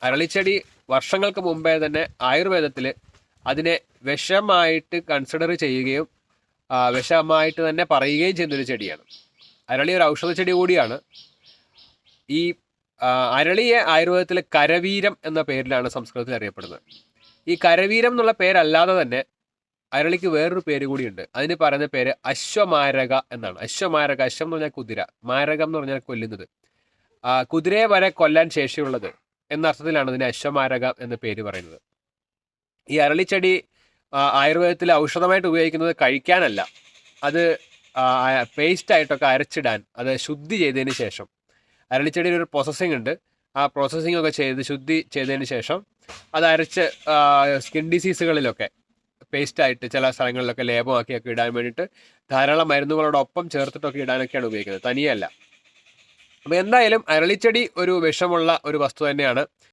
അരളിച്ചെടി വർഷങ്ങൾക്ക് മുമ്പേ തന്നെ ആയുർവേദത്തിൽ അതിനെ വിഷമായിട്ട് കൺസിഡർ ചെയ്യുകയും വിഷമായിട്ട് തന്നെ പറയുകയും ചെയ്യുന്നൊരു ചെടിയാണ്. അരളി ഒരു ഔഷധ ചെടി കൂടിയാണ്. ഈ അരളിയെ ആയുർവേദത്തിൽ കരവീരം എന്ന പേരിലാണ് സംസ്കൃതത്തിൽ അറിയപ്പെടുന്നത്. ഈ കരവീരം എന്നുള്ള പേരല്ലാതെ തന്നെ അരളിക്ക് വേറൊരു പേര് കൂടിയുണ്ട്. അതിന് പറയുന്ന പേര് അശ്വമാരക എന്നാണ്. അശ്വമാരക, അശ്വം എന്ന് പറഞ്ഞാൽ കുതിര, മാരകം എന്ന് പറഞ്ഞാൽ കൊല്ലുന്നത്. കുതിരയെ വരെ കൊല്ലാൻ ശേഷിയുള്ളത് എന്ന അർത്ഥത്തിലാണ് ഇതിന് അശ്വമാരക എന്ന പേര് പറയുന്നത്. ഈ അരളിച്ചെടി ആയുർവേദത്തിൽ ഔഷധമായിട്ട് ഉപയോഗിക്കുന്നത് കഴിക്കാനല്ല, അത് പേസ്റ്റായിട്ടൊക്കെ അരച്ചിടാൻ, അത് ശുദ്ധി ചെയ്തതിന് ശേഷം. അരളിച്ചെടിയിൽ ഒരു പ്രോസസ്സിംഗ് ഉണ്ട്. ആ പ്രോസസ്സിംഗ് ഒക്കെ ചെയ്ത് ശുദ്ധി ചെയ്തതിന് ശേഷം അത് അരച്ച് സ്കിൻ ഡിസീസുകളിലൊക്കെ പേസ്റ്റായിട്ട് ചില സ്ഥലങ്ങളിലൊക്കെ ലേപമാക്കിയൊക്കെ ഇടാൻ വേണ്ടിയിട്ട് ധാരാളം മരുന്നുകളോടൊപ്പം ചേർത്തിട്ടൊക്കെ ഇടാനൊക്കെയാണ് ഉപയോഗിക്കുന്നത്, തനിയല്ല. അപ്പോൾ എന്തായാലും അരളിച്ചെടി ഒരു വിഷമുള്ള ഒരു വസ്തു തന്നെയാണ്.